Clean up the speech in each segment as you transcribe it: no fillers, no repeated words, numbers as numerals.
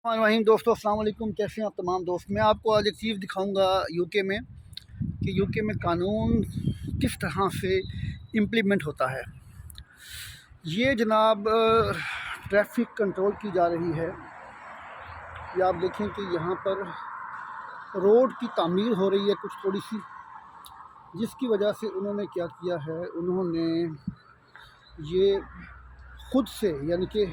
रहीम दोस्तों, अस्सलाम वालेकुम। कैसे हैं आप तमाम दोस्त। मैं आपको आज एक चीज़ दिखाऊंगा यूके में कि यूके में कानून किस तरह से इम्प्लीमेंट होता है। ये जनाब ट्रैफिक कंट्रोल की जा रही है। ये आप देखें कि यहाँ पर रोड की तामीर हो रही है कुछ थोड़ी सी, जिसकी वजह से उन्होंने क्या किया है, उन्होंने ये ख़ुद से यानी कि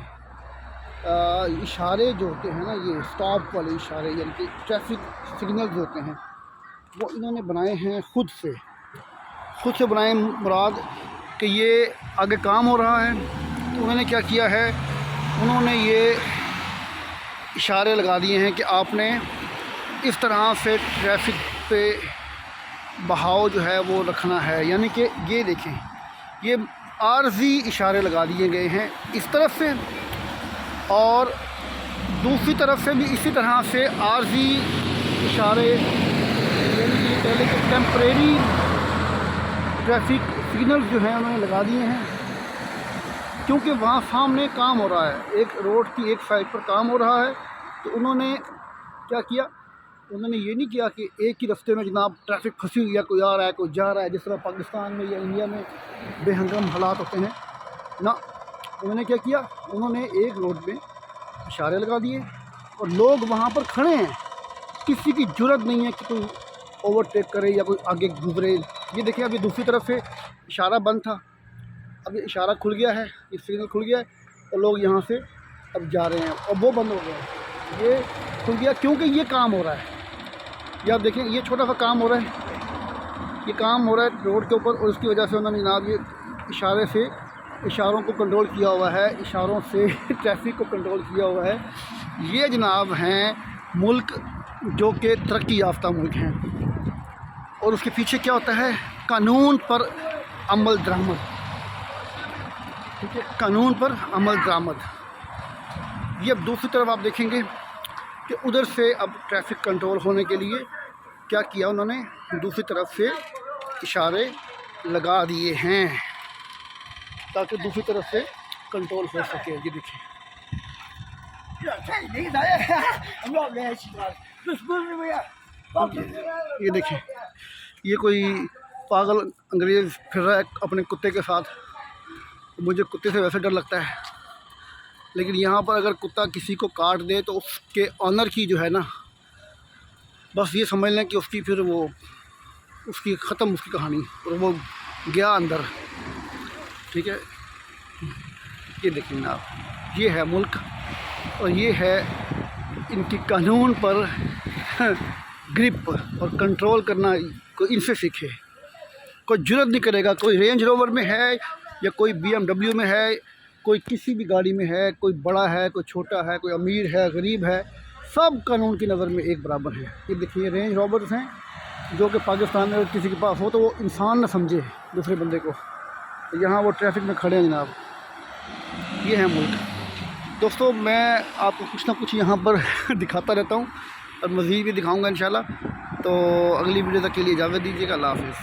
इशारे जो होते हैं ना, ये स्टॉप वाले इशारे यानी कि ट्रैफिक सिग्नल्स होते हैं, वो इन्होंने बनाए हैं खुद से बनाए मुराद कि ये आगे काम हो रहा है। तो उन्होंने क्या किया है, उन्होंने ये इशारे लगा दिए हैं कि आपने इस तरह से ट्रैफिक पे बहाव जो है वो रखना है। यानी कि ये देखें, ये आर्जी इशारे लगा दिए गए हैं इस तरफ से, और दूसरी तरफ से भी इसी तरह से आर्जी इशारे यानी कि पहले के टेम्परेरी ट्रैफिक सिग्नल्स जो हैं उन्होंने लगा दिए हैं, क्योंकि वहाँ सामने काम हो रहा है, एक रोड की एक साइड पर काम हो रहा है। तो उन्होंने क्या किया, उन्होंने ये नहीं किया कि एक ही रास्ते में जनाब ट्रैफिक फंसी हुई है, कोई आ रहा है कोई जा रहा है, जिस तरह पाकिस्तान में या इंडिया में बेहंगम हालात होते हैं ना। उन्होंने क्या किया, उन्होंने एक रोड में इशारे लगा दिए और लोग वहाँ पर खड़े हैं, किसी की जुर्रत नहीं है कि कोई ओवरटेक करे या कोई आगे गुजरे। ये देखिए, अभी दूसरी तरफ से इशारा बंद था, अब ये इशारा खुल गया है, ये सिग्नल खुल गया है और लोग यहाँ से अब जा रहे हैं, और वो बंद हो गया है, ये खुल गया क्योंकि ये काम हो रहा है। ये आप देखें, ये छोटा सा काम हो रहा है, ये काम हो रहा है रोड के ऊपर, और उसकी वजह से उन्होंने जनाब ये इशारों को कंट्रोल किया हुआ है, इशारों से ट्रैफिक को कंट्रोल किया हुआ है। ये जनाब हैं मुल्क जो कि तरक्की याफ्ता मुल्क हैं, और उसके पीछे क्या होता है, कानून पर अमल दरामद। ठीक है, कानून पर अमल दरामद। ये अब दूसरी तरफ आप देखेंगे कि उधर से अब ट्रैफिक कंट्रोल होने के लिए क्या किया उन्होंने, दूसरी तरफ से इशारे लगा दिए हैं ताकि दूसरी तरफ से कंट्रोल हो सके। ये देखिए, ये देखिए, ये कोई पागल अंग्रेज़ फिर रहा है अपने कुत्ते के साथ। मुझे कुत्ते से वैसे डर लगता है, लेकिन यहाँ पर अगर कुत्ता किसी को काट दे तो उसके ऑनर की जो है ना, बस ये समझ लें कि उसकी फिर वो उसकी ख़त्म उसकी कहानी, और वो गया अंदर। ठीक है, ये देखिए ना, ये है मुल्क, और ये है इनकी कानून पर ग्रिप और कंट्रोल करना। कोई इनसे सीखे, कोई जुर्रत नहीं करेगा, कोई रेंज रोवर में है या कोई BMW में है, कोई किसी भी गाड़ी में है, कोई बड़ा है कोई छोटा है, कोई अमीर है गरीब है, सब कानून की नज़र में एक बराबर है। ये देखिए, रेंज रोवर्स हैं जो कि पाकिस्तान में किसी के पास हो तो वो इंसान ना समझे दूसरे बंदे को। यहाँ वो ट्रैफिक में खड़े हैं जनाब। ये है मुल्क दोस्तों। मैं आपको कुछ ना कुछ यहाँ पर दिखाता रहता हूँ और मज़ीद भी दिखाऊँगा इंशाल्लाह। तो अगली वीडियो तक के लिए इजाज़त दीजिएगा। अल्लाह हाफ़िज़।